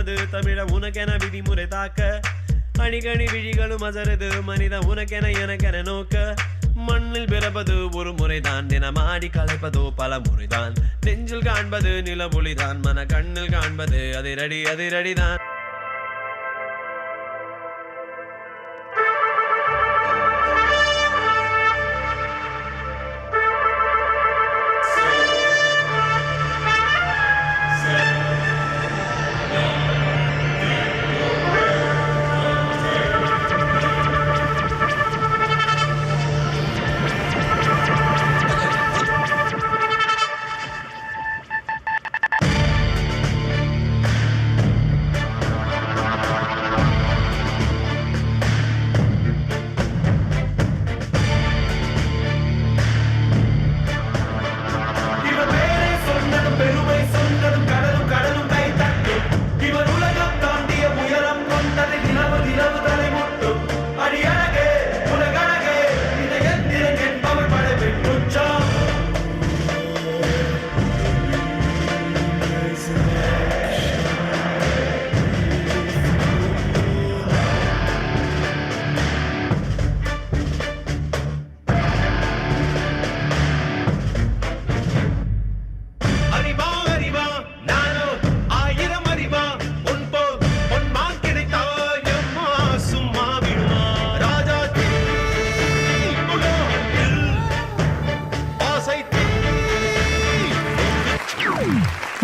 பிறப்பது தமிழ உனக்கென விதிமுறை தாக்க அணிகணி விழிகளும் அசருது மனித உனக்கென எனக்கென நோக்க மண்ணில் பிறப்பது ஒரு முறைதான் தினமாடி கலைப்பதோ பல முறைதான் நெஞ்சில் காண்பது நிலவொளிதான் மன கண்ணில் காண்பது அதிரடி அதிரடிதான்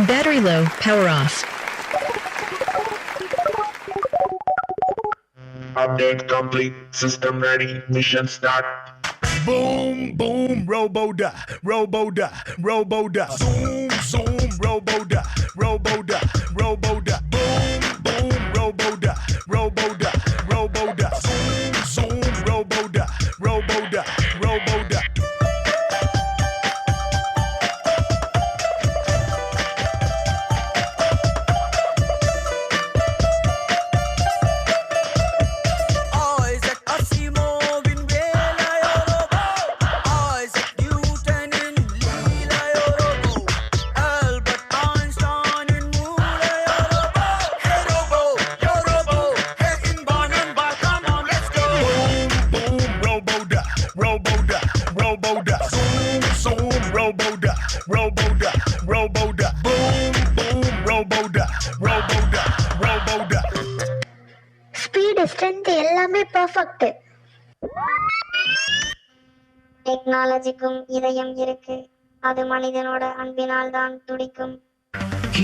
Battery low, power off. Update complete, system ready, mission start. Boom, boom, robo-da, robo-da, robo-da. Zoom, zoom, robo-da, robo-da, robo-da. Boom, boom, robo-da, robo-da, robo-da. Zoom, zoom, robo-da, robo-da, robo-da. Speed strength எல்லாமே perfect. டெக்னாலஜிக்கும் இதயம் இருக்கு, அது மனிதனோட அன்பினால் தான் துடிக்கும்.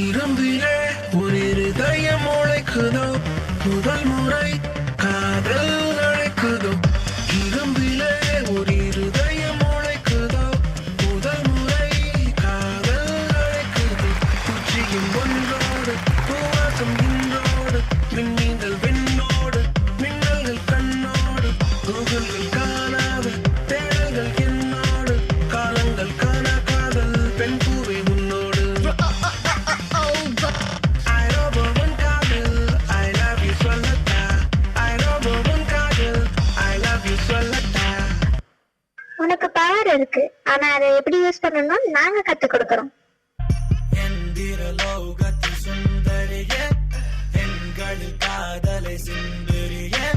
இரும்பிலே ஒரு இதயம் உழைக்குதோ, முதல் முறை காதல் அழைக்குதோ. இரும்பிலே ஒரு இதயம் உழைக்குதோ, முதல் முறை காதல் அழைக்குதோ. உச்சியும் ஒன்றோடு பூவாசம் இன்றோடு மின்னீந்தல் வெண்ணோடு மின்னல்கள் கண்ணோடு கூகுள்கள் காணாத தேடல்கள் என்னோடு காலங்கள் காணா காதல் பெண் பூவை உன்னோடு. உனக்கு பவர் இருக்கு, ஆனா அதை எப்படி யூஸ் பண்ணணும் நாங்க கத்து கொடுக்கறோம். சுந்தரியே எண்களில் காதலை சிந்தரியே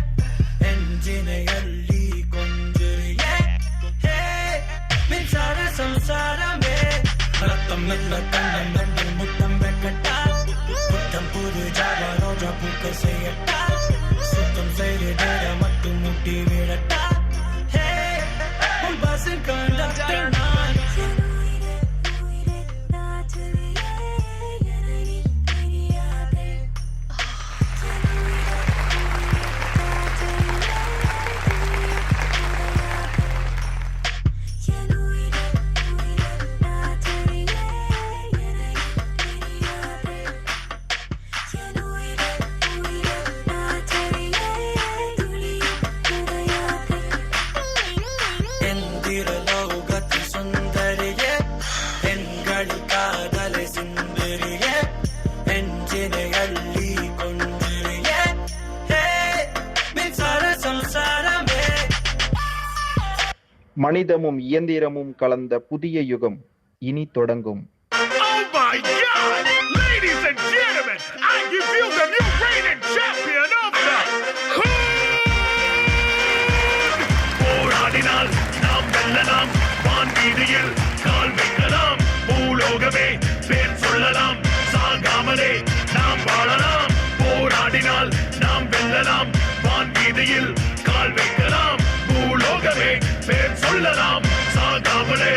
எஞ்சினை அள்ளி கொஞ்சரியே மின்சார சம்சாரமே ரத்தம் நல்ல கண்ணம் நல்ல முத்தம் வெக்கட்டா புத்தம் புது ஜாவா ரோஜா பூக்க செய்யட்டா சுத்தம் செய்த மட்டும் முட்டி விடட்டா பஸ்ஸில் கண்டக்டர் நான் மனிதமும் இயந்திரமும் கலந்த புதிய யுகம் இனி தொடங்கும். Oh my God! Ladies and gentlemen, I give you the பூலோகமே பேர் சொல்லலாம் சாகாமலே நாம் வாழலாம் போராடினால் நாம் வெல்லலாம் வான் வீதியில் கால் வைக்கலாம் பூலோகமே பேர் சொல்லலாம் சாகாமலே